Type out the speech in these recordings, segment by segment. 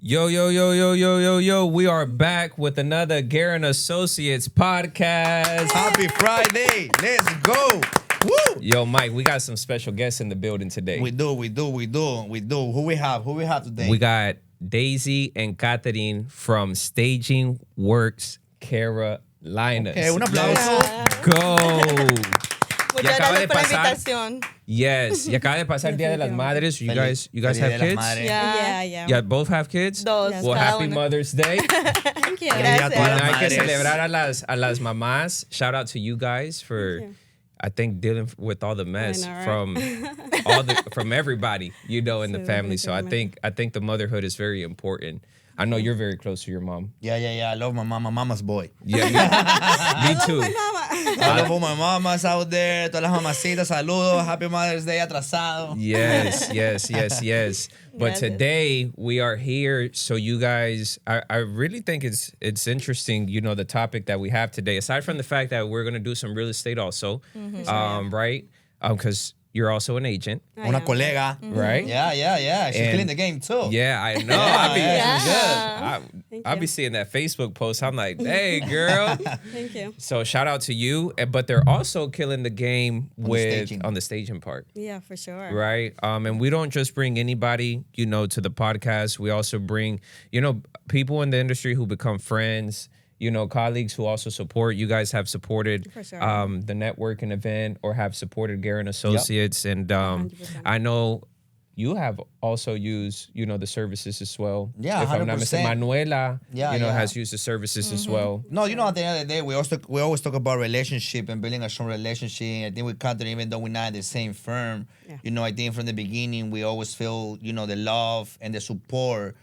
Yo, yo, yo, yo, yo, yo, yo. We are back with another Caterin Associates podcast. Happy Friday. Let's go. Woo. Yo, Mike, we got some special guests in the building today. We do. Who we have today? We got Deissy and Caterin from StagingWorks Carolinas. Okay, un aplauso. Go. Muchas gracias por la invitación. Yes. Y acaba de pasar el Día de las Madres. You guys have kids? Yeah. Yeah, both have kids? Dos. Well, Cada happy una. Mother's Day. Thank you. Gracias. Gracias. Hay que Madres. celebrar a las mamás. Shout out to you guys for, I think, dealing with all the mess I know, from everybody, in the family. So I think the motherhood is very important. I know you're very close to your mom. Yeah. I love my mama. Mama's boy. Yeah, me too. I love all my mamas out there. Todas las mamacitas, saludos. Happy Mother's Day atrasado. Yes. But Gracias. today we are here, so you guys, I really think it's interesting, the topic that we have today. Aside from the fact that we're gonna do some real estate also, right? Because you're also an agent, Una colega. right? Yeah. She's And- killing the game too. Yeah, I know. I'll be seeing that Facebook post. I'm like, hey, girl. Thank you. So shout out to you. But they're also killing the game staging. on the staging part. Yeah, for sure. Right. And we don't just bring anybody, to the podcast. We also bring, people in the industry who become friends, colleagues who also support. You guys have supported For sure. the networking event or have supported Caterin Associates. And 100%. I know you have also used, the services as well. Yeah, If I'm not 100%. mistaken, Manuela, Yeah. has used the services as well. No, at the end of the day, we always talk about relationship and building a strong relationship. I think with Caterin, even though we're not in the same firm, I think from the beginning we always feel, the love and the support.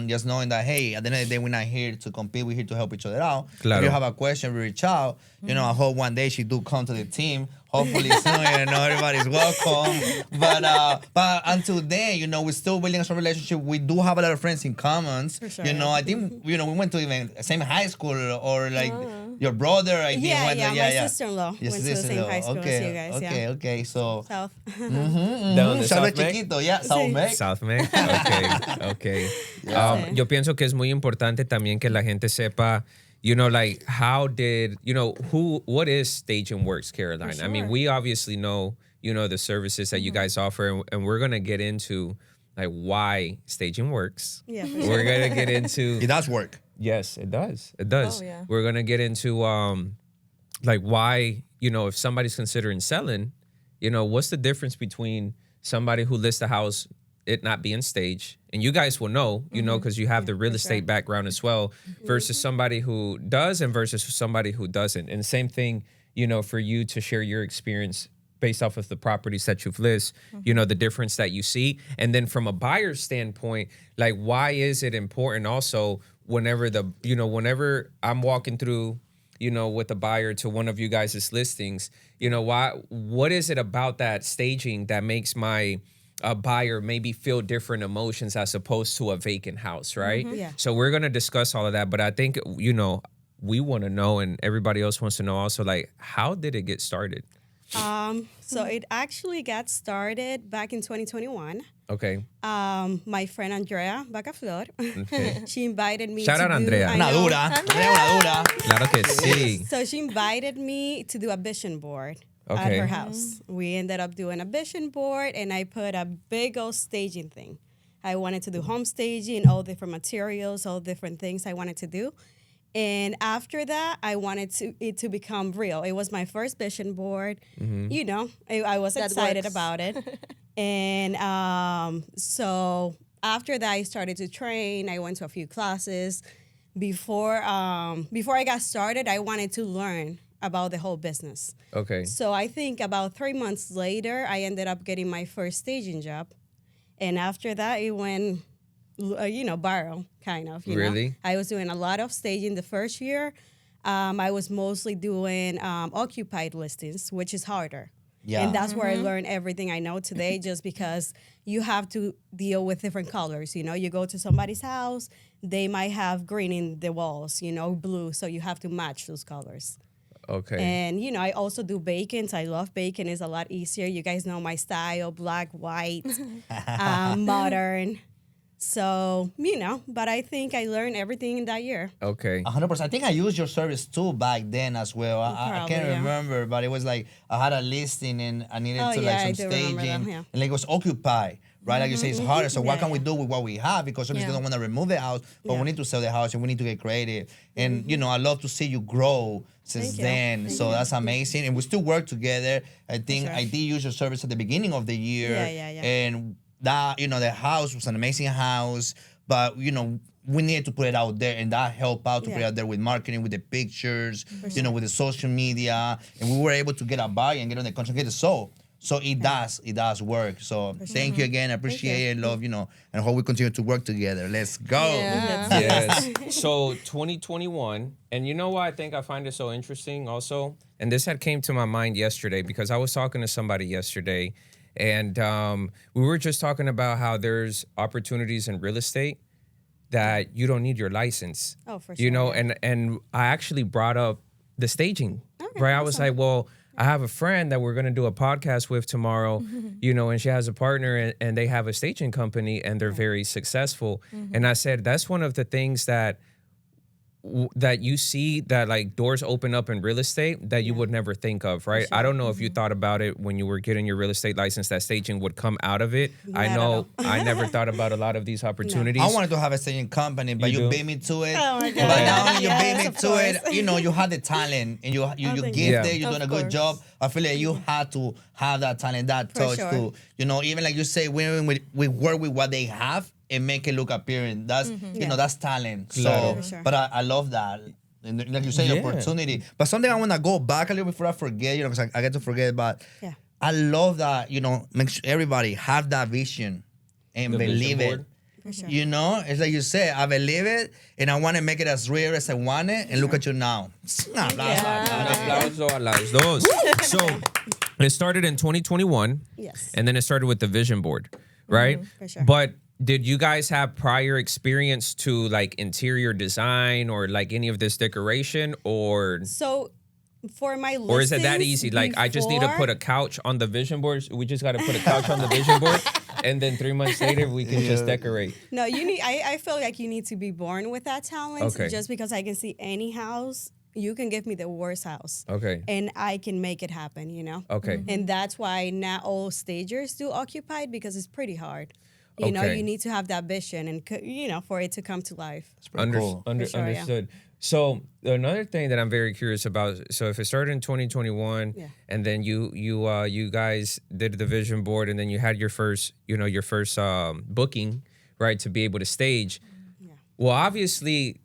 Just knowing that, hey, at the end of the day, we're not here to compete. We're here to help each other out. Claro. If you have a question, we reach out. I hope one day she do come to the team. Hopefully soon, everybody's welcome. But until then, we're still building a strong relationship. We do have a lot of friends in commons. For sure. I think, we went to even same high school or like your brother, I think. went to, My sister-in-law Your went to the same high school as you guys. Okay. So, South. Down in Sabe South May? chiquito, South May. South May. Okay. Sí. Yo pienso que es muy importante también que la gente sepa, how did, what is StagingWorks Carolina? For I mean, sure. we obviously know, the services that you guys offer, and we're going to get into, why staging works. Yeah, for We're sure. going to get into... It does work. Yes, it does. It does. Oh, yeah. We're going to get into, why, if somebody's considering selling, what's the difference between somebody who lists a house, it not being staged, and you guys will know, because you have the real for estate sure. background as well, versus somebody who does and versus somebody who doesn't. And same thing, for you to share your experience based off of the properties that you've listed, the difference that you see. And then from a buyer's standpoint, why is it important also whenever whenever I'm walking through, with a buyer to one of you guys' listings, what is it about that staging that makes my buyer maybe feel different emotions as opposed to a vacant house, right? Yeah. So we're going to discuss all of that, but I think, we want to know, and everybody else wants to know also, how did it get started? So it actually got started back in 2021. Okay. My friend Andrea Bacaflor, she invited me Shout to out, do, Andrea. I Una know. dura. Andrea, una dura. Claro que sí. So she invited me to do a vision board at Okay. her house. We ended up doing a vision board, and I put a big old staging thing. I wanted to do home staging, all different materials, all different things I wanted to do. And after that, I wanted it to become real. It was my first vision board. I was That excited works. about it. And so after that, I started to train. I went to a few classes. Before I got started, I wanted to learn about the whole business. Okay. So I think about 3 months later, I ended up getting my first staging job. And after that, it went, viral, kind of. Really? I was doing a lot of staging the first year. I was mostly doing occupied listings, which is harder. Yeah. And that's where I learned everything I know today, just because you have to deal with different colors. You go to somebody's house, they might have green in the walls, blue, so you have to match those colors. Okay. And, I also do bacons. I love bacon. It's a lot easier. You guys know my style, black, white, modern. So, but I think I learned everything in that year. Okay. 100%. I think I used your service too back then as well. I Probably, can't yeah. remember, but it was like I had a listing and I needed to I like do some remember that, staging, yeah. and like it was occupied. Right, like you say, it's harder. So what Yeah, can we yeah. do with what we have? Because obviously we don't want to remove the house, but Yeah. we need to sell the house and we need to get creative. And I love to see you grow since Thank you. then. Thank So you. that's amazing. And we still work together. I think sure. I did use your service at the beginning of the year. Yeah. And that the house was an amazing house, but we needed to put it out there, and that helped out to put it Yeah. out there with marketing, with the pictures, with the social media, and we were able to get a buy and get on the contract, get it sold. So it does work. So thank you again. I appreciate it, love, and hope we continue to work together. Let's go. Yeah. Yes. So 2021, and you know why I think I find it so interesting also? And this had came to my mind yesterday because I was talking to somebody yesterday, and we were just talking about how there's opportunities in real estate that you don't need your license. Oh, for You sure, know, yeah. and I actually brought up the staging, Okay, right? I was awesome. like, well, I have a friend that we're going to do a podcast with tomorrow, and she has a partner and they have a staging company and they're very successful. And I said, that's one of the things that you see that like doors open up in real estate that you would never think of, right? I don't know if you thought about it when you were getting your real estate license, that staging would come out of it. I Not at know all. I never thought about a lot of these opportunities. I wanted to have a staging company, but You you do? beat me to it. Oh my But God. not only you Yes, beat me of to it, course. you have the talent and you thank gifted, you. Yeah. you're doing a Of good course. job. I feel like you had to have that talent, that For touch sure. to, even like you say, we work with what they have and make it look appealing. That's Yeah. that's talent. Claro. So, For sure. but I love that. And like you say, the Yeah. opportunity. But something I want to go back a little before I forget, because I get to forget. But Yeah. I love that, make sure everybody have that vision and The vision believe it. board. For sure. It's like you say, I believe it, and I want to make it as real as I want it. And look at you now. Un aplauso a las dos. So it started in 2021. Yes. And then it started with the vision board, right? For sure. But did you guys have prior experience to like interior design or like any of this decoration or So for my listings, or is it that easy? Like I just need to put a couch on the vision board. We just got to put a couch on the vision board, and then 3 months later we can just decorate. No, you need. I feel like you need to be born with that talent. Okay. Just because I can see any house, you can give me the worst house, Okay. and I can make it happen. Okay. And that's why not all stagers do occupied, because it's pretty hard. You know, Okay. you need to have that vision and for it to come to life. Cool. For sure, yeah. Understood. So another thing that I'm very curious about. So if it started in 2021, Yeah. and then you guys did the vision board, and then you had your first booking, right, to be able to stage. Yeah. Well, obviously,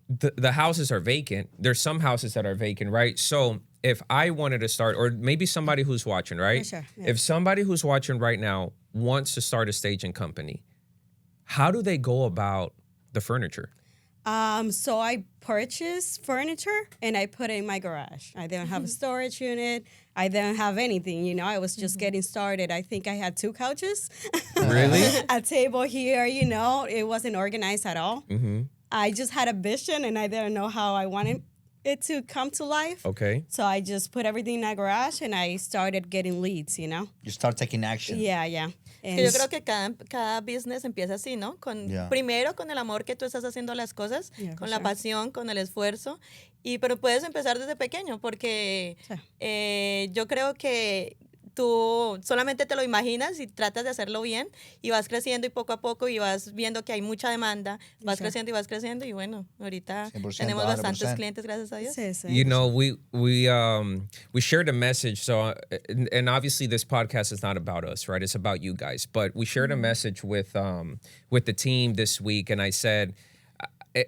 the houses are vacant. There's some houses that are vacant, right? So if I wanted to start, or maybe somebody who's watching, right? For sure, yeah. If somebody who's watching right now wants to start a staging company, how do they go about the furniture? So I purchased furniture and I put it in my garage. I didn't have a storage unit. I didn't have anything, I was just getting started. I think I had 2 couches. Really? A table here, it wasn't organized at all. Mm-hmm. I just had a vision and I didn't know how I wanted it to come to life. Okay. So I just put everything in my garage and I started getting leads, You start taking action. Yeah. And Que yo creo que cada business empieza así, ¿no? Yeah. Primero con el amor que tú estás haciendo las cosas, Yeah, con for la sure. pasión, con el esfuerzo. Pero puedes empezar desde pequeño porque yo creo que tú solamente te lo imaginas y tratas de hacerlo bien y vas creciendo y poco a poco y vas viendo que hay mucha demanda, vas Sure. creciendo y bueno, ahorita 100%, tenemos bastantes 100%. clientes, gracias a Dios. Sí. You know, we shared a message. So, and obviously, this podcast is not about us, right? It's about you guys. But we shared a message with the team this week, and I said,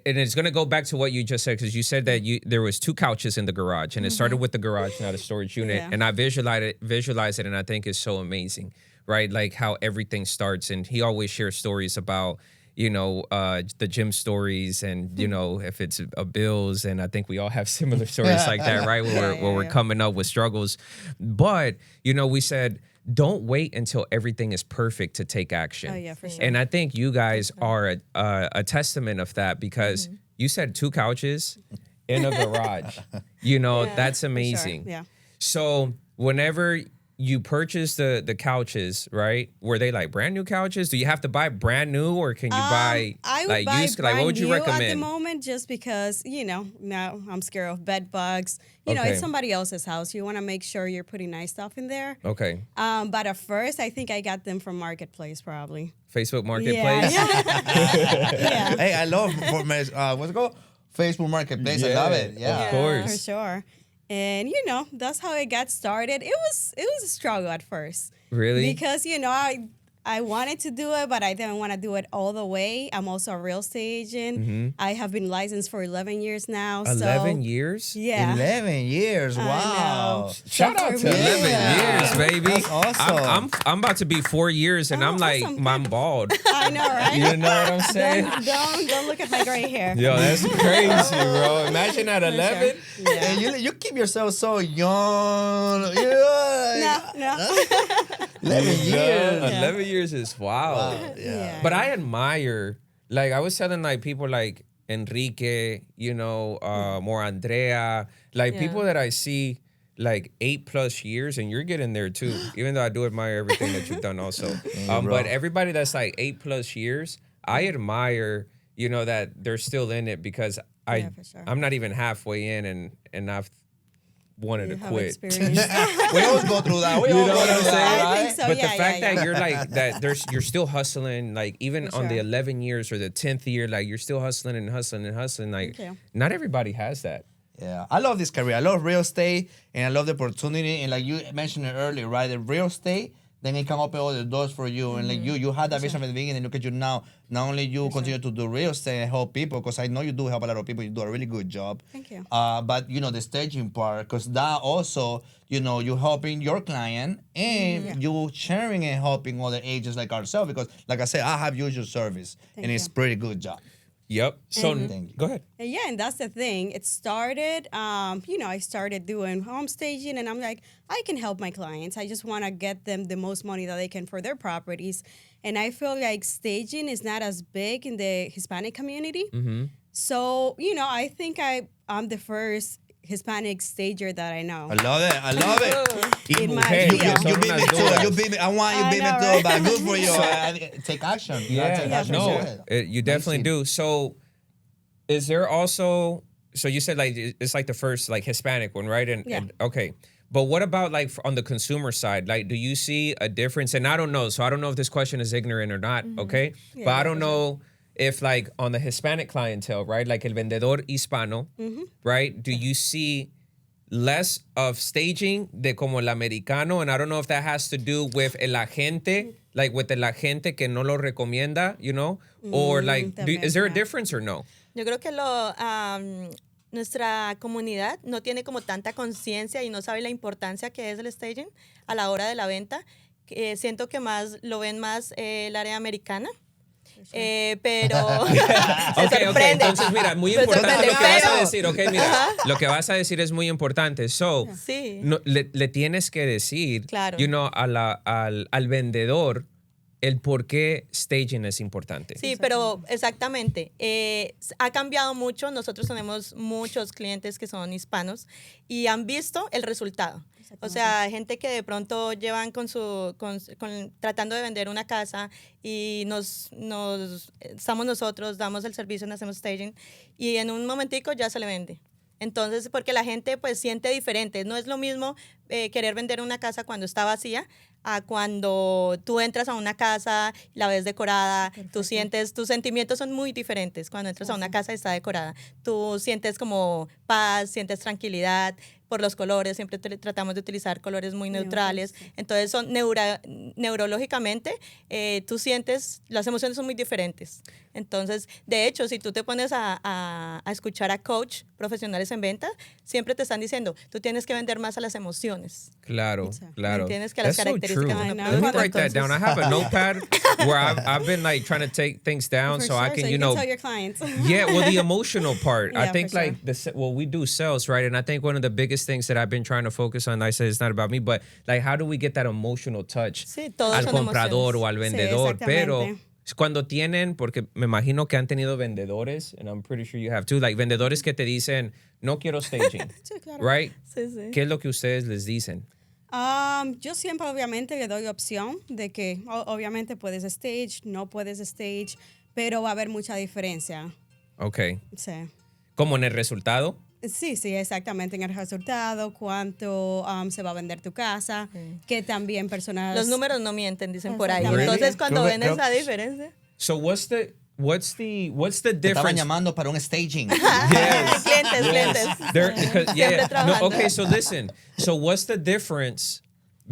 and it's gonna go back to what you just said, because you said that there was 2 couches in the garage, and it started with the garage, not a storage unit. Yeah. And I visualize it, and I think it's so amazing, right? Like how everything starts, and he always shares stories about the gym stories, and if it's a bills, and I think we all have similar stories like that, right? Where we're coming up with struggles, but we said, don't wait until everything is perfect to take action. Oh, yeah, for sure. And I think you guys are a testament of that, because you said 2 couches in a garage. That's For sure, amazing. Yeah. So whenever you purchased the couches, right? Were they like brand new couches? Do you have to buy brand new, or can you buy I would like buy used? brand Like, what would you new at the recommend? moment, just because now I'm scared of bed bugs. It's Okay. somebody else's house. You want to make sure you're putting nice stuff in there. Okay. But at first, I think I got them from Marketplace, probably. Facebook Marketplace. Yeah. Hey, I love what's it called? Facebook Marketplace. I love it. Yeah. Of course. For sure. And that's how it got started. It was a struggle at first. Really? Because I wanted to do it, but I didn't want to do it all the way. I'm also a real estate agent. Mm-hmm. I have been licensed for 11 years now. 11 years? Yeah. 11 years. I Wow. know. Shout out to 11 years, baby. That's awesome. I'm about to be 4 years, and Oh, I'm like, awesome. I'm bald. I know, right? You know what I'm saying? Don't look at my gray hair. Yo, that's crazy, bro. Imagine at For 11. sure. Yeah. And you keep yourself so young. Yeah. No. 11 years. 11 years is wild. Yeah. But I admire, like, I was telling like people like Enrique, more Andrea, like Yeah. people that I see like 8+ years, and you're getting there too. Even though I do admire everything that you've done also. bro. But everybody that's like 8+ years, I admire, that they're still in it, because Yeah, for sure. I'm not even halfway in, and I've wanted You to have quit. experience. We always go through that. We all know go what I'm through saying? that, I think right? so. But yeah, the fact yeah, that yeah. you're like that, you're still hustling, like even For on the sure. 11 years or the 10th year, like you're still hustling and hustling and hustling. Like Thank you. not everybody has that. Yeah, I love this career. I love real estate, and I love the opportunity. And like you mentioned it earlier, right? The real estate, then it can open all the doors for you. And like you had that vision from the beginning, and look at you now. Not only you continue to do real estate and help people, because I know you do help a lot of people. You do a really good job. Thank you. But the staging part, because that also, you helping your client, and you sharing and helping other agents like ourselves. Because like I said, I have used your service, Thank and it's you. pretty good job. Yep. So Thank you. go ahead. Yeah, and that's the thing. It started, I started doing home staging, and I'm like, I can help my clients. I just want to get them the most money that they can for their properties. And I feel like staging is not as big in the Hispanic community. Mm-hmm. So, I think I'm the first Hispanic stager that I know. I love it. I love it. In my Hey, field. son You beat me unas too. duras. You beat me. I want you I beat me know, too, right? but good for you. Take action. You gotta take Yeah, action. no, Yeah. you definitely do. So, is there also? So you said like it's like the first like Hispanic one, right? And okay, but what about like on the consumer side? Like, do you see a difference? And I don't know. So I don't know if this question is ignorant or not. Okay, Yeah, but I don't for sure. know if like on the Hispanic clientele, right? Like el vendedor hispano, right? Do you see less of staging de como el americano? And I don't know if that has to do with el agente, like with el agente que no lo recomienda, or like, is there a difference or no? Yo creo que nuestra comunidad no tiene como tanta conciencia y no sabe la importancia que es el staging a la hora de la venta. Siento que más lo ven más el área americana. Pero se Ok, sorprende. entonces mira, muy Se importante sorprende, lo que vas a pero- decir, ok, mira, lo que vas a decir es muy importante. So, Sí. no, le tienes que decir, Claro. al vendedor el por qué staging es importante. Sí, pero exactamente. Ha cambiado mucho. Nosotros tenemos muchos clientes que son hispanos y han visto el resultado. O sea, gente que de pronto llevan tratando de vender una casa y estamos nosotros, damos el servicio, hacemos staging y en un momentico ya se le vende. Entonces, porque la gente pues siente diferente. No es lo mismo querer vender una casa cuando está vacía a cuando tú entras a una casa, la ves decorada, tus sentimientos son muy diferentes cuando entras a una casa y está decorada. Tú sientes como paz, sientes tranquilidad por los colores, siempre tratamos de utilizar colores muy neutrales. Entonces, son neurológicamente, tú sientes, las emociones son muy diferentes. Entonces, de hecho, si tú te pones a escuchar a coach profesionales en venta, siempre te están diciendo, tú tienes que vender más a las emociones. Claro, claro. Entiendes que las That's so true. características de I una know. Let me producto, write that down. I have a notepad where I've been like trying to take things down For so sure, I can, so you know, tell your clients. yeah, well, the emotional part. I Yeah, think for sure. like we do sales, right? And I think one of the biggest things that I've been trying to focus on, I said it's not about me, but like how do we get that emotional touch Sí, todos al son comprador emociones. o al vendedor? exactamente. Pero cuando tienen, porque me imagino que han tenido vendedores, and I'm pretty sure you have too, like vendedores que te dicen, no quiero staging, Sí, claro. right? Sí, sí. ¿Qué es lo que ustedes les dicen? Yo siempre obviamente le doy opción de que obviamente puedes stage, no puedes stage, pero va a haber mucha diferencia. Okay. Sí. ¿Como en el resultado? Sí, exactamente en el resultado, cuánto se va a vender tu casa, que también personas... Los números no mienten, dicen por ahí. Exactamente. Entonces, cuando ven Creo- esa diferencia... So what's the Te estaban difference? llamando para un staging. Yes. clientes. Yeah. No, trabajando. okay, so listen. So what's the difference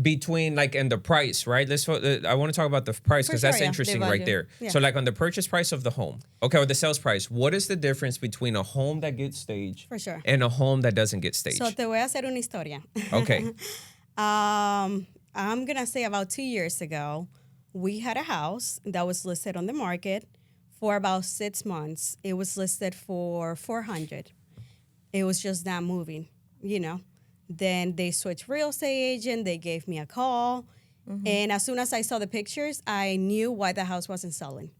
between like and the price, right? I want to talk about the price because For sure, that's yeah. interesting The right value. there. Yeah. So like on the purchase price of the home, okay, or the sales price, what is the difference between a home that gets staged For sure. and a home that doesn't get staged? So te voy a hacer una historia. Okay. I'm going to say about 2 years ago, we had a house that was listed on the market for about 6 months. It was listed for 400. It was just not moving, you know. Then they switched real estate agent. They gave me a call. And as soon as I saw the pictures, I knew why the house wasn't selling.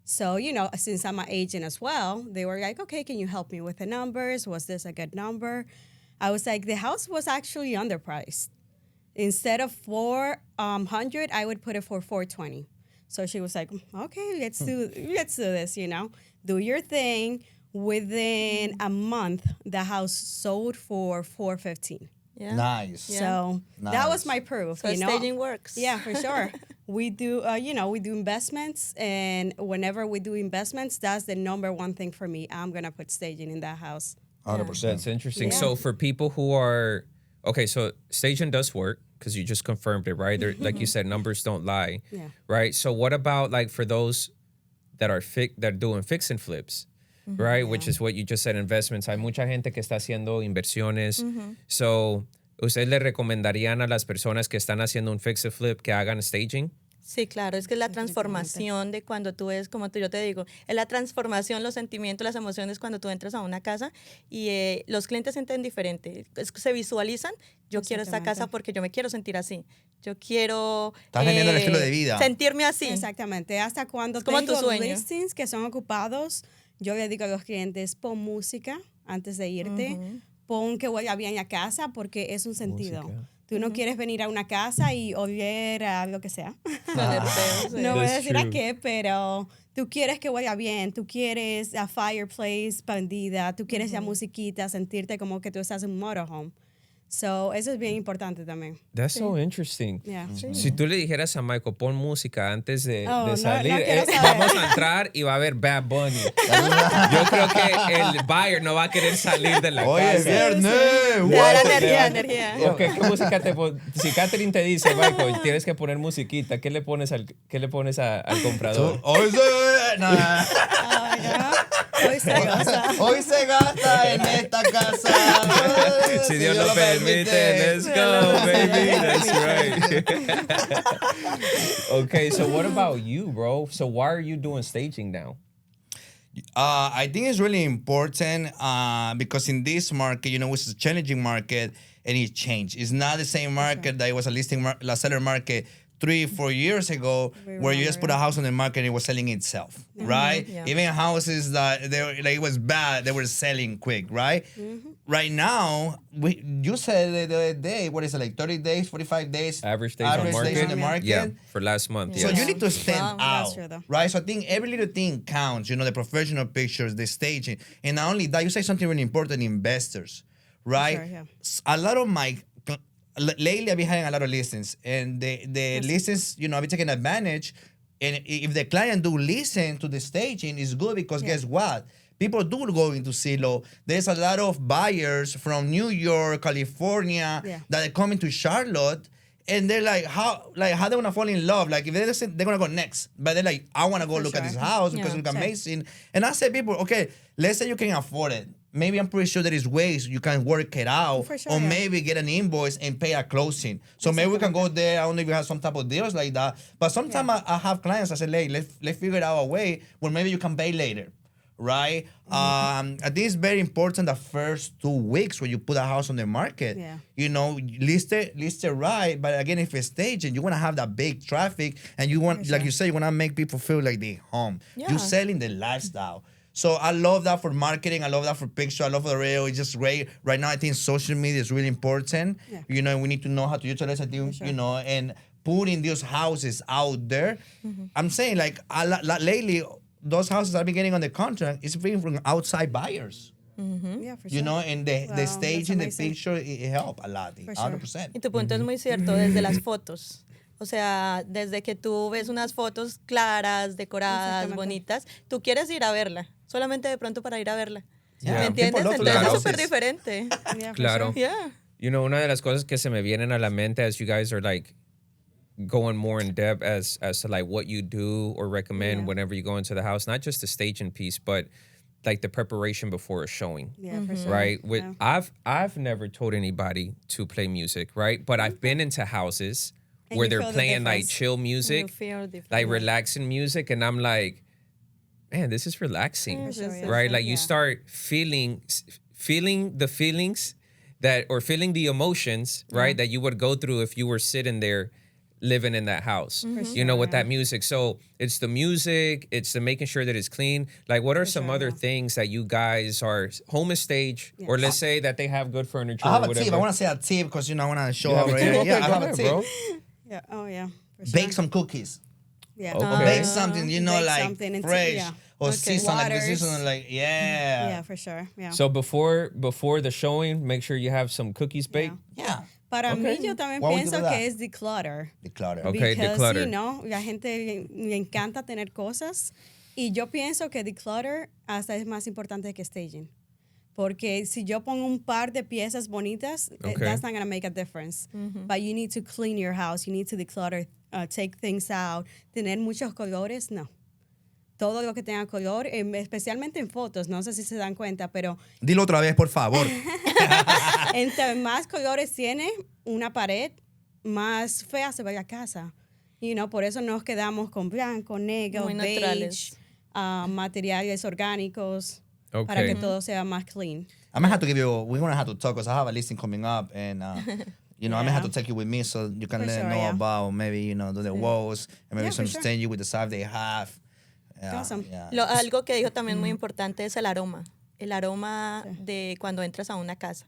So, you know, since I'm an agent as well, they were like, okay, can you help me with the numbers? Was this a good number? I was like, the house was actually underpriced. Instead of 400, I would put it for 420. So she was like, okay, let's do this, you know. Do your thing. Within a month, the house sold for 415. Yeah. Nice. So that was Nice. my proof, So you know. staging works. Yeah, for sure. We do, we do investments, and whenever we do investments, that's the number one thing for me. I'm gonna put staging in that house. 100%. That's interesting. Yeah. So for people who are okay, so staging does work because you just confirmed it, right? Like you said, numbers don't lie, Yeah. right? So what about like for those that are doing fix and flips, right? Which is what you just said, investments. Hay mucha gente que está haciendo inversiones. So, ¿ustedes le recomendarían a las personas que están haciendo un fix and flip que hagan staging? Sí, claro, es que es la transformación de cuando tú ves, como yo te digo, es la transformación, los sentimientos, las emociones cuando tú entras a una casa y los clientes sienten diferente, se visualizan, yo quiero esta casa Exactamente. porque yo me quiero sentir así, yo quiero Estás vendiendo el estilo de vida. sentirme así. Exactamente. Hasta cuando como tu tengo sueño. listings que son ocupados, yo le digo a los clientes, pon música antes de irte, pon que huela bien la casa porque es un sentido. Música. Tú no quieres venir a una casa y oler a lo que sea. Oler feo, sí. No voy a That's decir a true. qué, pero tú quieres que huela bien, tú quieres la fireplace prendida, tú quieres la musiquita, sentirte como que tú estás en un motorhome. So, eso es bien importante también. That's so interesting. Yeah. Si tú le dijeras a Michael, pon música antes de Oh, no salir, quiero saber. vamos a entrar y va a haber Bad Bunny. Yo creo que el buyer no va a querer salir de la Oye, casa. viernes. Te da la energía. Ok, ¿qué música te pon? Si Caterin te dice, Michael, tienes que poner musiquita, ¿qué le pones al comprador? Hoy Hoy se goza. Hoy se gasta en esta casa. Si Dios lo permite, let's go, baby. That's right. Okay, so what about you, bro? So why are you doing staging now? I think it's really important because in this market, you know, it's a challenging market and it changed. It's not the same market that it was a seller market 3-4 years ago, where you just put a house on the market and it was selling itself, right? Yeah. Even houses that it was bad, they were selling quick, right? Right now, you said the other day, what is it, like 30 days, 45 days? Average days on the market. Yeah, for last month. So yes. you need to stand Wow. That's out, true, though. right? So I think every little thing counts, you know, the professional pictures, the staging. And not only that, you say something really important, investors, right? Sure, yeah. A lot of lately I've been having a lot of listings, and the listings, you know, I've been taking advantage. And if the client do listen to the staging, it's good because guess what? People do go into Silo. There's a lot of buyers from New York, California that are coming to Charlotte, and they're like, how they wanna fall in love? Like if they listen, they're gonna go next, but they're like, I wanna go For look at sure. this house because Yeah, it looks sure. amazing. And I say, people, okay, let's say you can afford it. Maybe I'm pretty sure there is ways you can work it out, For sure, or yeah. maybe get an invoice and pay a closing. So maybe we can go there. I don't know if you have some type of deals like that. But sometimes I have clients. I say, hey, let's figure out a way where maybe you can pay later, right? I think it's very important the first 2 weeks when you put a house on the market. Yeah. You know, list it right. But again, if it's staging, you want to have that big traffic, and you want, like you said, you want to make people feel like they're home. Yeah. You're selling the lifestyle. So I love that for marketing. I love that for picture. I love the radio. It's just great. Right now, I think social media is really important. Yeah. You know, we need to know how to utilize it, you know, and putting those houses out there. I'm saying, like, lately, those houses I've been getting on the contract is being from outside buyers. Yeah, for sure. You know, and the Wow, stage and the that's amazing. picture, it help a lot, For sure. 100%. Y tu punto es muy cierto, desde las fotos. O sea, desde que tú ves unas fotos claras, decoradas, Exactamente. bonitas, tú quieres ir a verla, solamente de pronto para ir a verla. Yeah. ¿Me entiendes? People love to Entonces look es at súper houses. diferente. Yeah, for Claro. sure. Yeah. You know, una de las cosas que se me vienen a la mente as you guys are like going more in depth as to like what you do or recommend Yeah. whenever you go into the house, not just the staging piece, but like the preparation before a showing. Yeah, for sure. Right? With Yeah. I've never told anybody to play music, right? But I've been into houses And where you they're feel the playing like difference. chill You music, feel different. like relaxing music, and I'm like, man, this is relaxing. For sure, yeah. Right? Like you Yeah. start feeling the feelings that or feeling the emotions, right, that you would go through if you were sitting there living in that house. You know, with yeah. that music. So it's the music, it's the making sure that it's clean. Like what are some sure, other yeah. things that you guys are home is stage, or let's say that they have good furniture I have or a whatever. tip. I want to say a tip because, you know, I want to show You have up a right tip? here. Okay, Yeah, I go have a ahead, tip. bro. Yeah. Oh, yeah. For sure. Bake some cookies. Yeah. Okay. Bake something, you know, Bake like something and fresh. yeah. Or Okay. season, like the Waters. season, like, yeah. Yeah, for sure. Yeah. So before the showing, make sure you have some cookies baked. Yeah. Para mí, Okay. yo también What would you pienso do that? que es declutter. Declutter. Okay, Because, declutter. you know, la gente le encanta tener cosas. Y yo pienso que declutter hasta es más importante que staging. Porque si yo pongo un par de piezas bonitas, Okay. that's not going to make a difference. But you need to clean your house. You need to declutter, take things out. Tener muchos colores, no. Todo lo que tenga color, especialmente en fotos, no sé si se dan cuenta, pero Dilo otra vez, por favor. entre más colores tiene una pared, más fea se ve la casa. You know, por eso nos quedamos con blanco, negro, Muy beige, neutrales. materiales orgánicos, para Okay. que todo sea más clean. I'm going to have to give you, we're going to have to talk because I have a listing coming up and, you know, I'm going to have to take you with me so you can For let sure, know yeah. about maybe, you know, the walls and maybe Yeah, some for sure. stain you with the size they have. Yeah, Awesome. yeah. Algo que dijo también muy importante es el aroma. El aroma de cuando entras a una casa.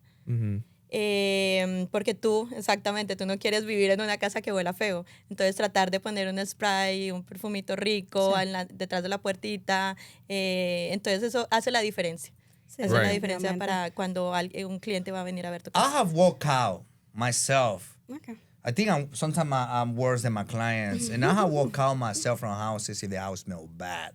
Porque tú, exactamente, tú no quieres vivir en una casa que huela feo. Entonces tratar de poner un spray, un perfumito rico detrás de la puertita. Entonces eso hace la diferencia. Sí, Hace la Right. diferencia Obviamente. para cuando un cliente va a venir a ver tu I casa. have walked out myself. Okay. I think sometimes I'm worse than my clients. And I have walked out myself from houses if the house smells bad.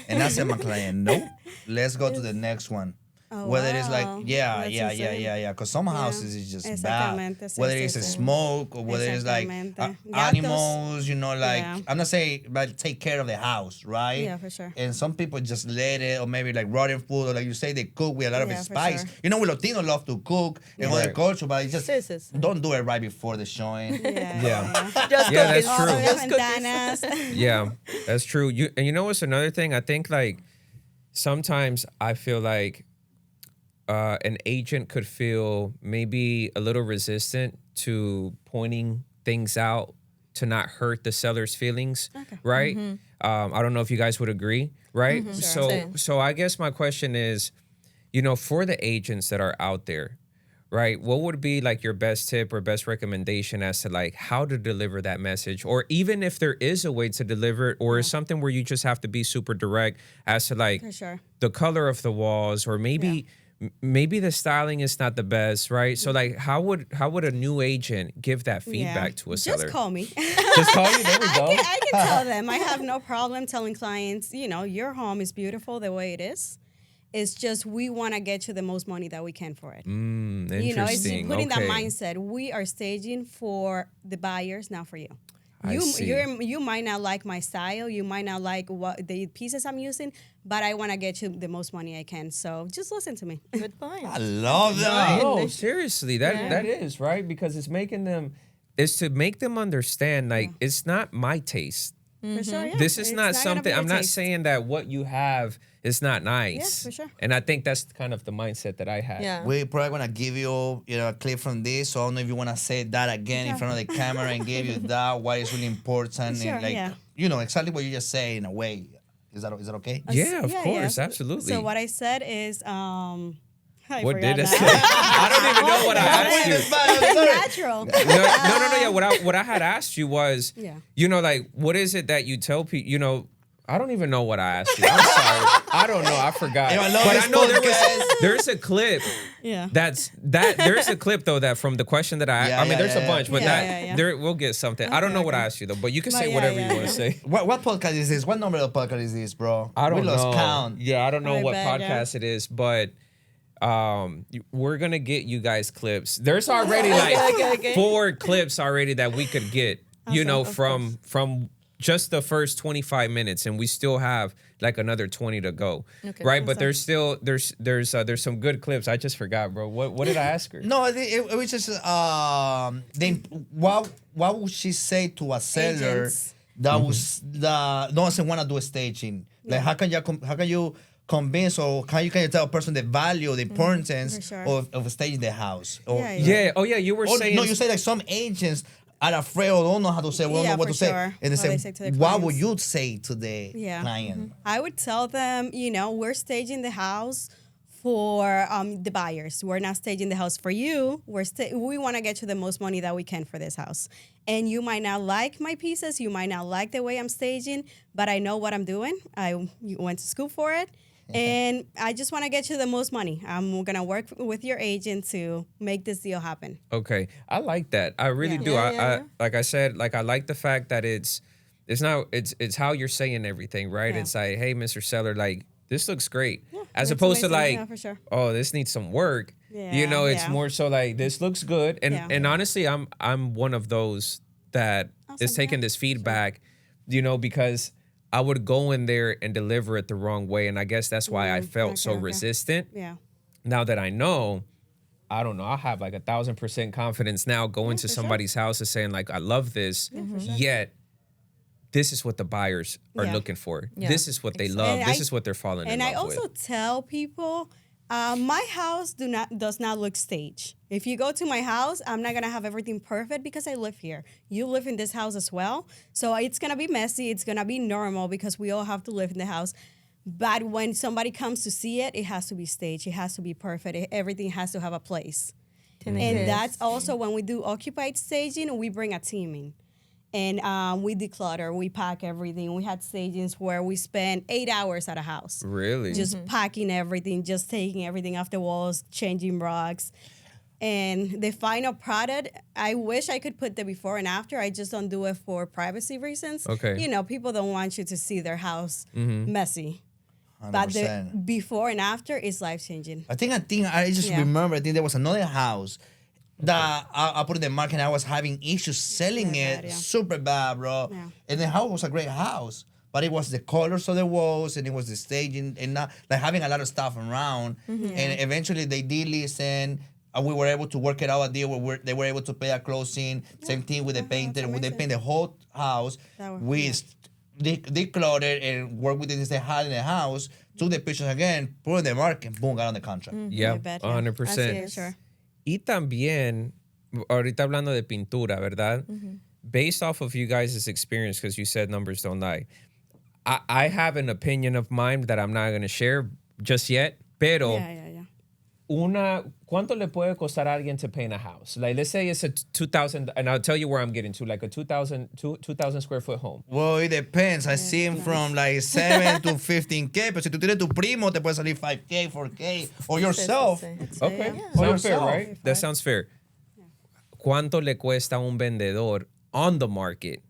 And I said my client, nope, let's go to the next one. Oh, Whether it's like, wow. yeah. That's Because some houses is just Exactamente, bad. sí, Whether sí, it's a sí. smoke or whether it's like Exactamente. Gatos. animals, you know, like, Yeah. I'm not saying, but take care of the house, right? Yeah, for sure. And some people just let it, or maybe like rotten food, or like you say, they cook with a lot of Yeah, for spice. sure. You know, we Latinos love to cook and other Right. culture, but it's just, Sí, sí, sí. don't do it right before the showing. Yeah. Just Yeah, cookies. that's true. All Just las cookies. ventanas. Yeah, that's true. And you know what's another thing? I think like sometimes I feel like an agent could feel maybe a little resistant to pointing things out to not hurt the seller's feelings, right? I don't know if you guys would agree, right? So, Same. so I guess my question is, you know, for the agents that are out there, right? What would be like your best tip or best recommendation as to like how to deliver that message, or even if there is a way to deliver it, or is something where you just have to be super direct as to like For sure. the color of the walls, or maybe maybe the styling is not the best, right? So like how would a new agent give that feedback to a seller? Just call me. Just call you. There we go. I can tell them. I have no problem telling clients, you know, your home is beautiful the way it is. It's just we want to get you the most money that we can for it. Interesting. You know, it's putting that Okay. mindset. We are staging for the buyers, not for you. I see. You might not like my style. You might not like what the pieces I'm using, but I want to get you the most money I can. So just listen to me. Good point. I love that. No, seriously, that is right, because it's to make them understand like it's not my taste. For sure, yeah. This is It's not gonna something. be your I'm not taste. saying that what you have is not nice. Yeah, for sure. And I think that's kind of the mindset that I had. Yeah. We're probably gonna give you, a clip from this. So I don't know if you wanna say that again in front of the camera and give you that why it's really important Sure, and like yeah. exactly what you just say in a way. Is that okay? Yeah, of Yeah, course, yeah. absolutely. So what I said is, I What forgot did I now. say? I don't even know what I asked you. Natural. No. Yeah, what I had asked you was, Yeah. you know, like, what is it that you tell people? You know, I don't even know what I asked you. I'm sorry, I don't know. I forgot. Hey, I love but this I know podcast. there's a clip. Yeah. There's a clip though that from the question that Yeah, I mean, yeah, there's yeah, a bunch, but yeah. there we'll get something. I don't know what I okay. asked you though, but you can But say yeah, whatever yeah, you want to yeah. say. What podcast is this? What number of podcast is this, bro? I don't we lost know. count. Yeah, I don't know I what bet, yeah. podcast it is, but we're gonna get you guys clips. There's already like Okay. 4 clips already that we could get, you know, Awesome, of from just the first 25 minutes, and we still have like another 20 to go, Okay. right? But there's still there's some good clips. I just forgot, bro. What did I ask her? No, it was just then what would she say to a seller Agents. that was that doesn't want to do a staging? Like how can you convince or how you tell a person the value, the importance For sure. of staging the house? Or, Yeah, Yeah. Oh yeah, you were saying. no, you say like some agents are afraid or don't know how to say, don't Yeah, know what for to say. sure. And they What say, they say to their what would clients. you say to the Yeah. client? I would tell them, you know, we're staging the house for the buyers. We're not staging the house for you. We want to get you the most money that we can for this house. And you might not like my pieces. You might not like the way I'm staging, but I know what I'm doing. I went to school for it. And I just want to get you the most money. I'm going to work with your agent to make this deal happen. Okay, I like that. I really Yeah. do. Yeah, I yeah. like I said, like I like the fact that it's how you're saying everything, right? Yeah. It's like, hey, Mr. Seller, like this looks great, as looks opposed to amazing. like, Yeah, for sure. oh, this needs some work. You Yeah, know, it's yeah. more so like this looks good, and Yeah. and honestly, I'm one of those that is Awesome, taking yeah, this feedback, you know, because I would go in there and deliver it the wrong way, and I guess that's why I felt so okay. resistant. Yeah. Now that I know, I don't know, I have like 1,000% confidence now going to somebody's house and saying like, I love this, yet this is what the buyers are Yeah. looking for. Yeah. This is what they love. And This I- is what they're falling in And I love also with. tell people, my house does not look staged. If you go to my house, I'm not gonna have everything perfect because I live here. You live in this house as well, so it's gonna be messy. It's gonna be normal because we all have to live in the house. But when somebody comes to see it, it has to be staged. It has to be perfect. Everything has to have a place. And that's also when we do occupied staging, we bring a team in. And we declutter, we pack everything. We had stagings where we spend 8 hours at a house. Really? Just packing everything, just taking everything off the walls, changing rugs. And the final product, I wish I could put the before and after. I just don't do it for privacy reasons. Okay. You know, people don't want you to see their house messy. But the 100%. before and after is life-changing. I just Yeah. remember, I think there was another house that I put in the market and I was having issues selling Yeah, it bad, yeah. super bad, bro. Yeah. And the house was a great house, but it was the colors of the walls and it was the staging and not like having a lot of stuff around. And eventually they did listen. We were able to work it out a deal where they were able to pay a closing. Same thing with the painter. When they amazing. paint the whole house, That was- we yeah. decluttered and worked with things they had in the house, took the pictures again, put it in the market, boom, got on the contract. Yeah, I bet, yeah. 100%. Así es, sure. Y también, ahorita hablando de pintura, ¿verdad? Based off of you guys' experience, because you said numbers don't lie, I have an opinion of mine that I'm not going to share just yet, pero Yeah. ¿cuánto le puede costar a alguien to paint a house? Like, let's say it's a 2,000, and I'll tell you where I'm getting to, like a 2,000 square foot home. Well, it depends. I see him from like 7 to 15K, pero si tú tienes tu primo, te puede salir 5K, 4K, or yourself. Okay, Yeah. For sounds fair, yourself. right? That sounds fair. ¿Cuánto le cuesta a un vendedor on the market?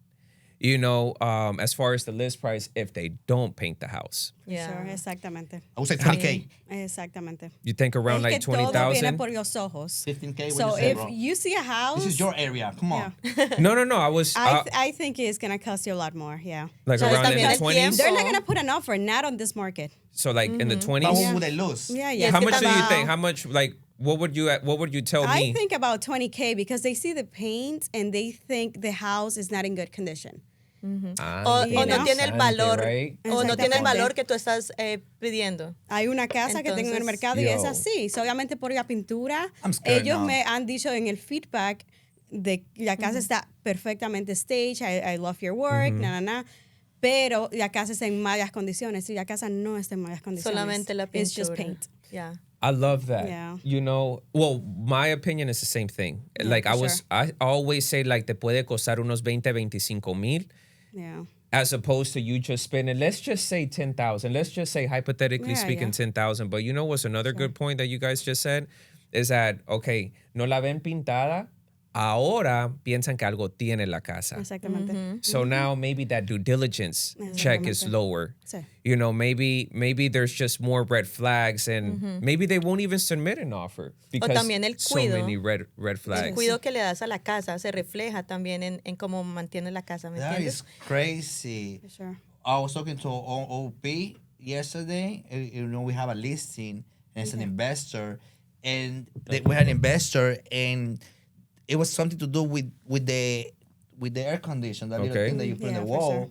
You know, as far as the list price, if they don't paint the house, Yeah. Sure, exactamente. I would say 20K. Exactamente. you think around Es like que todo viene 20,000? por los ojos. 15K, what So you say, if bro? you see a house, This is your area. Come on. No. I was I think it's gonna cost you a lot more. Yeah. like So around in también the el 20s. tiempo. They're not gonna put an offer, not on this market. So like in the But 20s. what would they lose? Yeah, Yes, How yeah. que much do you también- think? How much like what would you tell I me? think about 20K because they see the paint and they think the house is not in good condition. O no know? tiene el valor, Right? o no tiene el Exactamente. valor que tú estás pidiendo. Hay una casa que tengo en el Entonces, mercado y es yo. así. So, obviamente por la pintura, I'm scared ellos now. me han dicho en el feedback de la casa está perfectamente staged. I love your work, na. pero la casa está en malas condiciones y la casa no está en malas condiciones. Solamente la It's just pintura. paint. Yeah. I love that. Yeah. You know, well, my opinion is the same thing. Like for I always say like te puede costar unos 20-25 mil Yeah. as opposed to you just spending, let's just say 10,000. Let's just say hypothetically Yeah, speaking yeah. 10,000. But you know what's another good point that you guys just said is that, okay, no la ven pintada, ahora piensan que algo tiene la casa. Exactamente. So now maybe that due diligence check is Exactamente. lower. Sí. You know, maybe there's just more red flags and maybe they won't even submit an offer because también el so cuido. many red El flags. cuidado que le das a la casa se refleja también en cómo mantiene la casa, ¿me That entiendes? is crazy. For sure. I was talking to OP yesterday. You know, we have a listing, and it's an investor, and we had an investor, and it was something to do with the air conditioner, that little Okay. thing that you put in Yeah, the for wall. sure.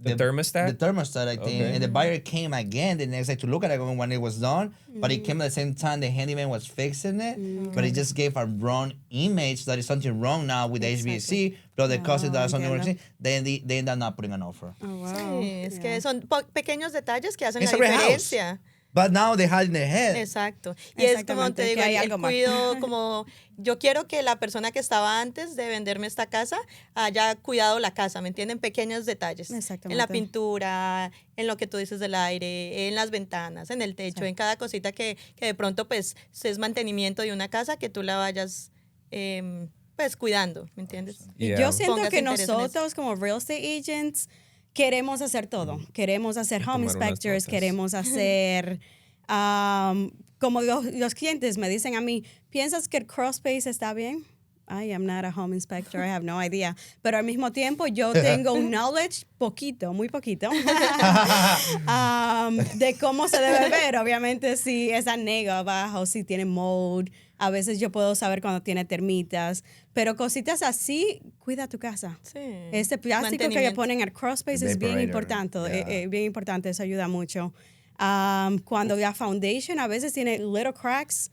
The thermostat? The thermostat, I think. Okay. And the buyer came again the next day to look at it when it was done. But he came at the same time the handyman was fixing it. But he just gave a wrong image that is something wrong now with the HVAC. But the cost that something wrong. entiendo. Then they end up not putting an offer. Oh, wow. Sí, es Yeah. que son pequeños detalles que hacen It's la a great house. diferencia. But now they had in their head. Exacto. Y es como te Exactamente, digo, que hay el algo mal. cuido, como yo quiero que la persona que estaba antes de venderme esta casa haya cuidado la casa, ¿me entienden? Pequeños detalles. Exactamente. En la pintura, en lo que tú dices del aire, en las ventanas, en el techo, en cada cosita que de pronto pues es mantenimiento de una casa que tú la vayas pues cuidando, ¿me entiendes? Yeah. Yo siento Póngase que interés en eso. nosotros como real estate agents queremos hacer todo. Queremos hacer home tomar unas inspectors, notas. queremos hacer, como los clientes me dicen a mí, ¿piensas que el crawl space está bien? I am not a home inspector, I have no idea. Pero al mismo tiempo yo tengo un knowledge poquito, muy poquito, de cómo se debe ver. Obviamente si es anegado abajo, si tiene mold. A veces yo puedo saber cuando tiene termitas. Pero cositas así, cuida tu casa. Sí. Este plástico que le Mantenimiento. ponen al crawl space es bien importante. Bien importante, eso ayuda mucho. Cuando la foundation a veces tiene little cracks,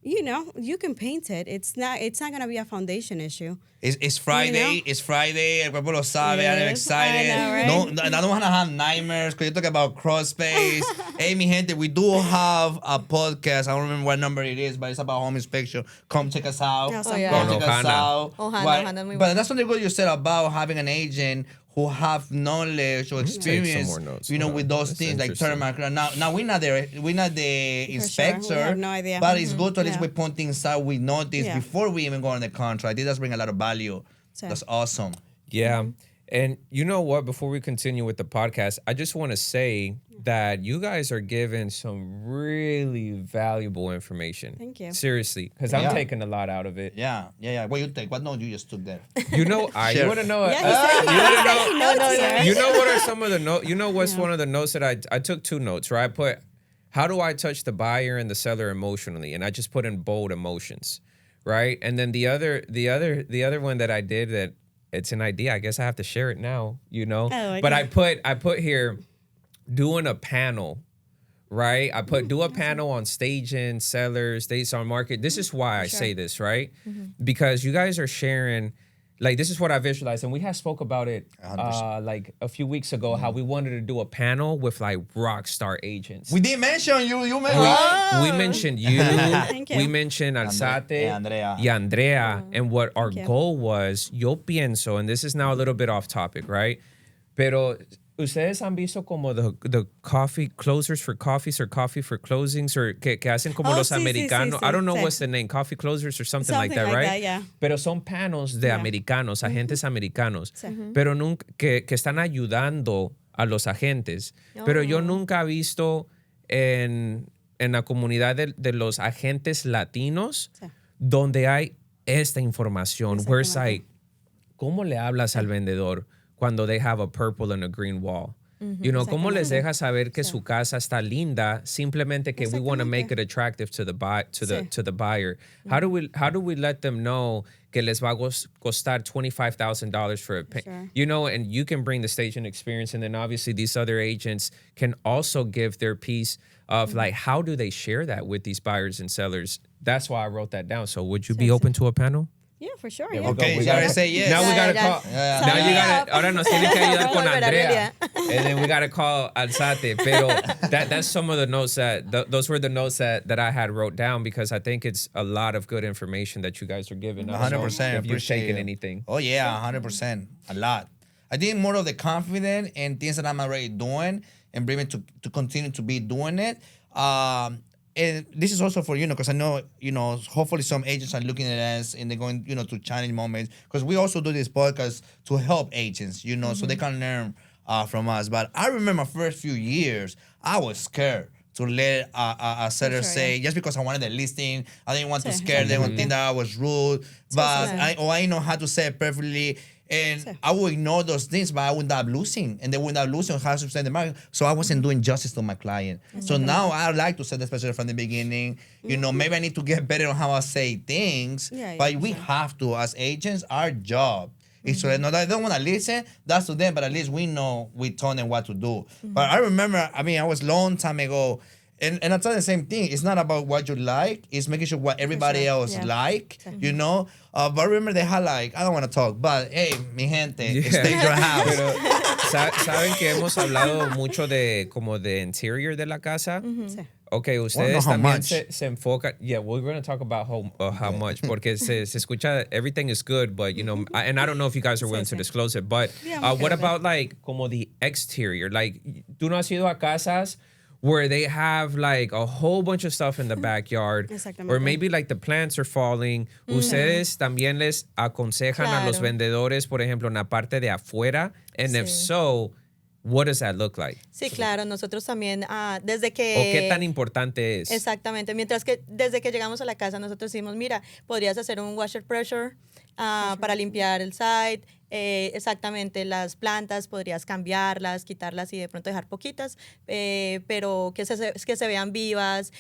you know, you can paint it. It's not going to be a foundation issue. It's Friday. You know? It's Friday. El cuerpo lo sabe. I'm Yes, excited. I know, right? No, I don't want to have nightmares because you talk about cross space. Hey, mi gente, we do have a podcast. I don't remember what number it is, but it's about home inspection. Come check us out. Yeah, yeah. Come Con check us Ohana. out. Ohana es muy But bueno. that's something good you said about having an agent who have knowledge or take some experience, more notes. you know, Hold with on. those That's things like interesting. termite. Now we're not the inspector. We have no idea. But it's good to at least Yeah. we point things out. We notice Yeah. before we even go on the contract. It does bring a lot of value. So- That's awesome. Yeah. And you know what? Before we continue with the podcast, I just want to say that you guys are giving some really valuable information. Thank you. Seriously, because I'm Yeah. taking a lot out of it. Yeah. What you take? What note you just took there? You know, you Sure. want to know? Yeah, he said he you was wanna know- taking notes here. You know what are some of the notes? You know what's one of the notes that I took 2 notes, right? I put, how do I touch the buyer and the seller emotionally? And I just put in bold emotions, right? And then the other one that I did that it's an idea. I guess I have to share it now, you know? Oh, okay. But I put here doing a panel, right? I put do a panel on staging, sellers, dates on market. This is why I say this, right? Because you guys are sharing, like this is what I visualized, and we had spoke about it 100%. like a few weeks ago, how we wanted to do a panel with like rock star agents. We did mention you. You mentioned. We mentioned you. Thank you. We mentioned Alzate Andrea. y Andrea. And what our you. goal was, yo pienso, and this is now a little bit off topic, right? Pero ustedes han visto como the coffee closers for coffees or coffee for closings or que hacen como Oh, los sí, sí, americanos. sí, I don't know sí. what's the name, coffee closers or something like Something that, like right? that, yeah. Pero son panos de americanos, agentes americanos. Sí. Pero nunca, que están ayudando a los agentes. Pero yo nunca he visto en la comunidad de los agentes latinos Sí. donde hay esta información. Where it's Exactamente. like, ¿cómo le hablas al vendedor cuando they have a purple and a green wall? You know, ¿cómo les dejas saber que su casa está linda simplemente que we want to make it attractive to the buyer? How do we let them know que les va a costar $25,000 for a paint? Sure. You know, and you can bring the staging experience, and then obviously these other agents can also give their piece of like how do they share that with these buyers and sellers? That's why I wrote that down. So would you be open to a panel? Yeah, for sure. Yeah, Yeah. Okay, we you already gotta- say yes. Now we Yeah, gotta yeah. call. Yeah. Now you Sign me gotta. up. Ahora nos tienen que ayudar con Volver a Andrea, Lilia. and then we gotta call Alzate. Pero that's some of the notes those were the notes that I had wrote down because I think it's a lot of good information that you guys are giving. I don't know 100%. if you've Appreciate taken it. anything. Oh yeah, 100%. A lot. I think more of the confidence and things that I'm already doing and bring it to continue to be doing it. And this is also for because I know hopefully some agents are looking at us and they're going to challenge moments because we also do this podcast to help agents so they can learn from us. But I remember my first few years I was scared to let a seller say just because I wanted the listing. I didn't want to scare them and think that I was rude. But I know how to say it perfectly. And I would ignore those things, but I would end up losing. And they would end up losing how to understand the market. So I wasn't doing justice to my client. So now I like to set the special from the beginning. Maybe I need to get better on how I say things. But we have to, as agents, our job is to know that they don't want to listen. That's to them, but at least we know we told them what to do. But I remember, I was long time ago, and I tell the same thing. It's not about what you like. It's making sure what everybody else like, But I remember they had I don't want to talk, but hey, mi gente, stage your house. Pero, saben que hemos hablado mucho como de interior de la casa. Okay, ustedes how también much. se enfocan. Yeah, we're going to talk about how much, porque se escucha, everything is good, but and I don't know if you guys are willing to disclose it, but what about como the exterior? Tú no has ido a casas where they have a whole bunch of stuff in the backyard, or maybe the plants are falling. Ustedes también les aconsejan a los vendedores, por ejemplo, en la parte de afuera, and if so, what does that look like? Sí, claro, nosotros también, desde que... ¿O qué tan importante es? Exactamente, desde que llegamos a la casa nosotros decimos, mira, podrías hacer un washer pressure para limpiar el site, exactamente las plantas, podrías cambiarlas, quitarlas y de pronto dejar poquitas, pero que se vean vivas,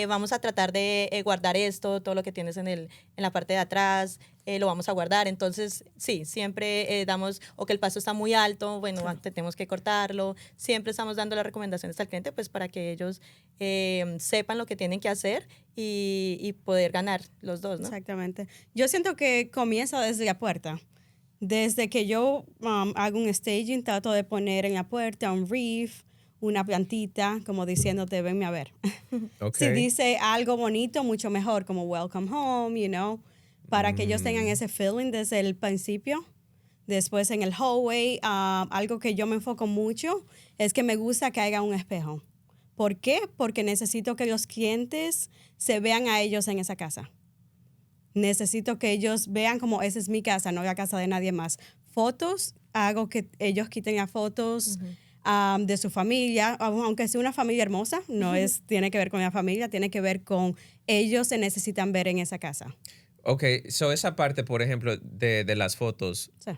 vamos a tratar de guardar todo lo que tienes en la parte de atrás, lo vamos a guardar. Entonces, sí, siempre damos, o que el pasto está muy alto, bueno, tenemos que cortarlo. Siempre estamos dando las recomendaciones al cliente, pues para que ellos sepan lo que tienen que hacer y poder ganar los dos, ¿no? Exactamente. Yo siento que comienza desde la puerta. Desde que yo hago un staging, trato de poner en la puerta un reef, una plantita, como diciéndote, venme a ver. Okay. Si dice algo bonito, mucho mejor, como welcome home, para que ellos tengan ese feeling desde el principio. Después en el hallway, algo que yo me enfoco mucho es que me gusta que haya un espejo. ¿Por qué? Porque necesito que los clientes se vean a ellos en esa casa. Necesito que ellos vean como esa es mi casa, no la casa de nadie más. Fotos, hago que ellos quiten las fotos de su familia, aunque sea una familia hermosa, tiene que ver con la familia, tiene que ver con ellos se necesitan ver en esa casa. Okay, so esa parte, por ejemplo, de las fotos, Sí.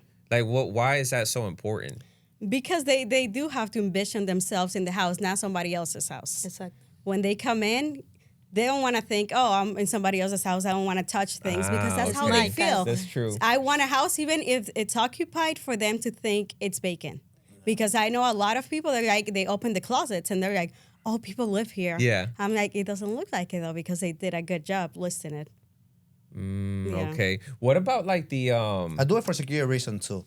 why is that so important? Because they do have to envision themselves in the house, not somebody else's house. Exacto. When they come in, they don't want to think, oh, I'm in somebody else's house. I don't want to touch things because that's how they feel. That's true. I want a house, even if it's occupied, for them to think it's vacant. Because I know a lot of people, they open the closets and they're like, oh, people live here. Yeah. I'm like, it doesn't look like it though because they did a good job listing it. Okay. What about the I do it for security reason too.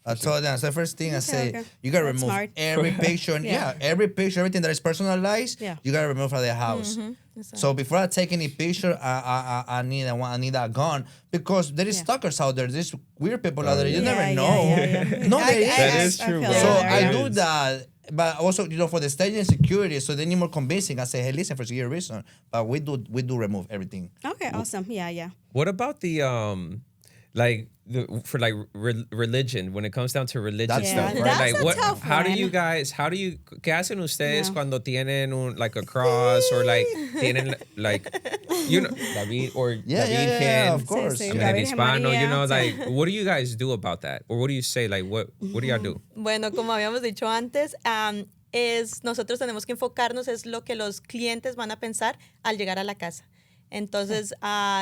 I told them, that's the first thing I say, okay. you gotta That's remove smart. every picture. Every picture, everything that is personalized, you gotta remove from the house. So before I take any picture, I need that gone because there is stalkers out there. There's weird people out there. You never know. No, there is. That is true, bro. So There I is. do that. But also, for the staging and security, so they need more convincing. I say, hey, listen, for security reason, but we do remove everything. Okay, awesome. Yeah. what about the religion, when it comes down to religion That's stuff, tough. right? That's a tough how do one. you guys, ¿qué hacen ustedes cuando tienen a cross or tienen David or David of course. Sí, I mean, David Hispano, María. what do you guys do about that? Or what do you say? What do y'all do? Bueno, como habíamos dicho antes, nosotros tenemos que enfocarnos es lo que los clientes van a pensar al llegar a la casa. Entonces,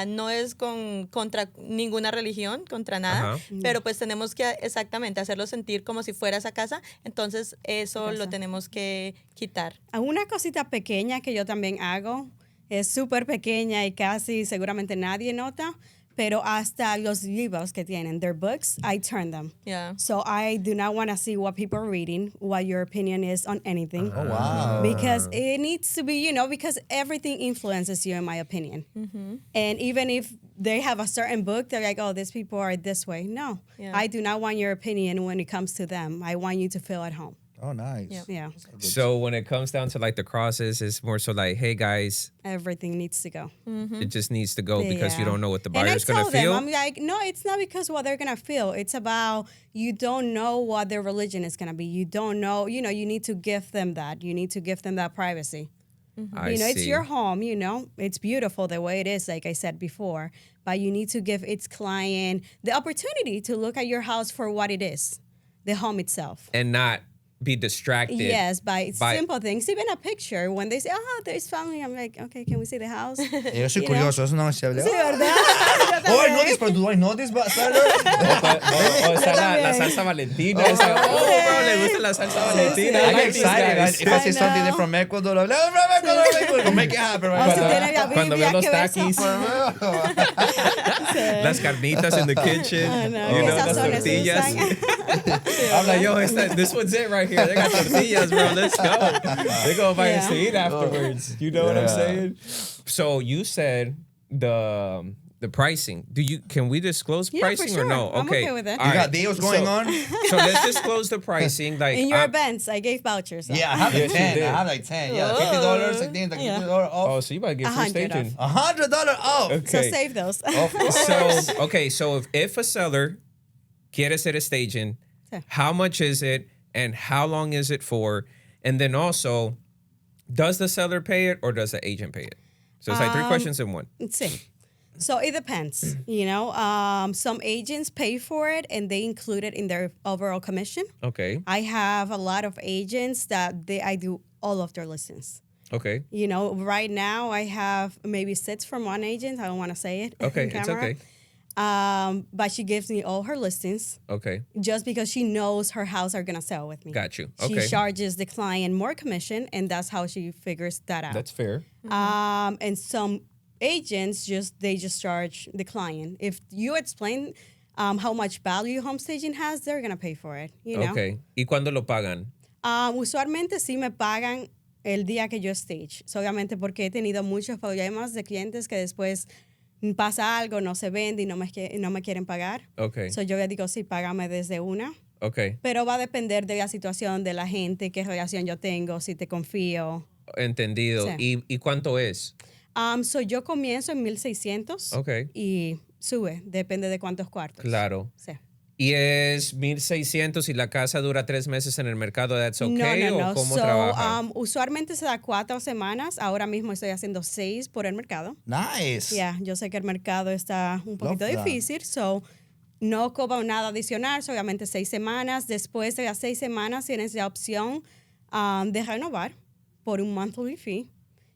no es contra ninguna religión, contra nada, pero pues tenemos que exactamente hacerlo sentir como si fuera esa casa. Entonces, eso lo tenemos que quitar. Una cosita pequeña que yo también hago, es súper pequeña y casi seguramente nadie nota, pero hasta los libros que tienen, their books, I turn them. Yeah. So I do not want to see what people are reading, what your opinion is on anything. Oh, wow. Because it needs to be, because everything influences you, in my opinion. And even if they have a certain book, they're like, oh, these people are this way. No, Yeah. I do not want your opinion when it comes to them. I want you to feel at home. Oh, nice. Yeah, So when it comes down to like the crosses, it's more so like, hey guys, everything needs to go. it just needs to go because you Yeah. don't know what the And I buyer's gonna tell them, feel. I'm like, no, it's not because what they're gonna feel. It's about you don't know what their religion is gonna be. You don't know. You need to give them that. You need to give them that privacy. I It's see. your home. It's beautiful the way it is, like I said before. But you need to give its client the opportunity to look at your house for what it is, the home itself. And not be distracted. Yes, by by- simple things. Even a picture. When they say, oh, there's family, I'm like, okay, can we see the house? Yo soy You know? curioso, eso no se habla. Sí, ¿verdad? Oh, I noticed, but do I notice? O sea, la salsa Valentina. Oh, bro, le gusta la salsa Valentina. I I'm like these excited. guys. If I see I something know. from Ecuador, I'm like, oh, from Ecuador, we'll make it happen O right si now. tiene la Cuando Biblia, veo los que beso. taquis, las carnitas in the kitchen, I know. you know, Esas las son tortillas. usan. I'm like, yo, this one's it right here. They got tortillas, bro. Let's go. They're going to buy us to eat afterwards. You know what I'm Yeah. saying? So you said the pricing. Can we disclose Yeah, for pricing sure. or no? I'm okay with it. All You got right. deals going on? So let's disclose the pricing. Like In your events, I gave vouchers. So. Yeah, I have like Yes, you 10. did. I have like 10. Yeah, $50, I think, like Yeah. $50 off. Oh, so you about to get free 100 staging. $100 off. So Okay. save those. So if a seller quiere hacer staging, Sí. how much is it and how long is it for? And then also, does the seller pay it or does the agent pay it? So it's like three questions in one. Sí. So it depends, some agents pay for it and they include it in their overall commission. Okay. I have a lot of agents that I do all of their listings. Okay. Right now I have maybe 6 from one agent. I don't want to say it. Okay. on It's camera. okay. But she gives me all her listings Okay. just because she knows her house are going to sell with me. Got you. She Okay. charges the client more commission and that's how she figures that out. That's fair. And some agents they just charge the client. If you explain how much value home staging has, they're gonna pay for it. Okay. ¿Y cuándo lo pagan? Usualmente sí me pagan el día que yo stage. So, obviamente porque he tenido muchos problemas de clientes que después pasa algo, no se vende y no me quieren pagar. Okay. So yo le digo, sí, págame desde una. Okay. Pero va a depender de la situación, de la gente, qué relación yo tengo, si te confío. Entendido. Sí. ¿Y cuánto es? So yo comienzo en 1,600 Okay. y sube, depende de cuántos cuartos. Claro. Sí. ¿Y es 1,600 y la casa dura 3 meses en el mercado? ¿That's okay? No. ¿O cómo trabaja? Usualmente se da 4 semanas. Ahora mismo estoy haciendo 6 por el mercado. Nice. Ya, yo sé que el mercado está un poquito Love that. difícil, so no cobro nada adicional, so obviamente 6 semanas. Después de las 6 semanas tienes la opción de renovar por un monthly fee.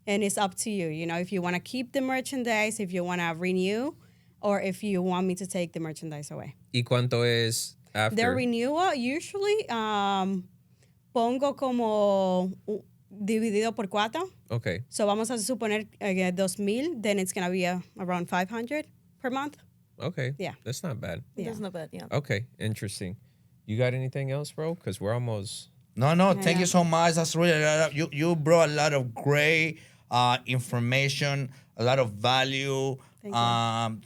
And it's up to you, if you want to keep the merchandise, if you want to renew, or if you want me to take the merchandise away. ¿Y cuánto es after? The renewal, usually, pongo como dividido por 4. Okay. So vamos a suponer 2,000, then it's going to be around 500 per month. Okay. Yeah. That's not bad. Yeah. That's not bad, yeah. Okay. Interesting. You got anything else, bro? Because we're almost... No, thank you so much. That's really, you brought a lot of great information, a lot of value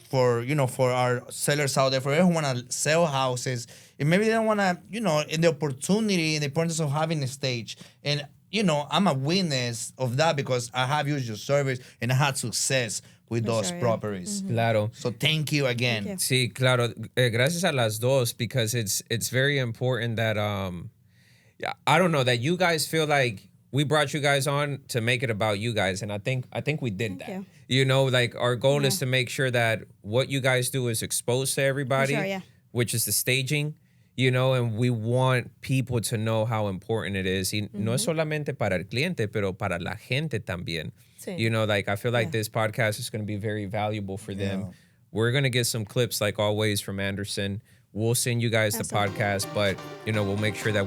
for our sellers out there, for everyone who want to sell houses. And maybe they don't want to, in the opportunity and the importance of having a stage. And, I'm a witness of that because I have used your service and I had success with those sure, yeah. properties. Claro. So thank you again. Thank Sí, claro. Gracias a las dos because it's very important that I don't know, that you guys feel like we brought you guys on to make it about you guys, and I think we did Thank that. you. Like our goal is to make sure that what you guys do is exposed to everybody, sure, yeah. which is the staging, and we want people to know how important it is. Y no es solamente para el cliente, pero para la gente también. Sí. Like I feel like this podcast is going to be very valuable for them. Yeah. We're going to get some clips like always from Anderson. We'll send you guys the podcast, but, we'll make sure that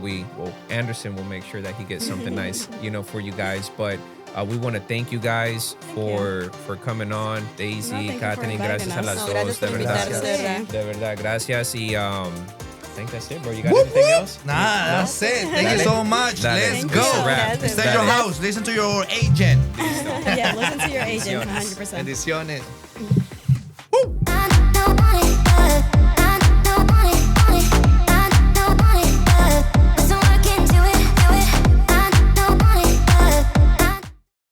Anderson will make sure that he gets something nice, for you guys. But We want to thank you guys for coming on. Daisy, thank you for Caterin, inviting gracias a us. las No, dos. gracias De por verdad. invitarnos, de verdad. De verdad, gracias. Y I think that's it, bro. You got anything else? Nah, that's it. Thank you Dale. so much. Dale. Let's Thank go. you. Wrap. Stay at your Dale. house. Listen to your agent. Yeah, listen to your agent, Bendiciones. 100%. Bendiciones.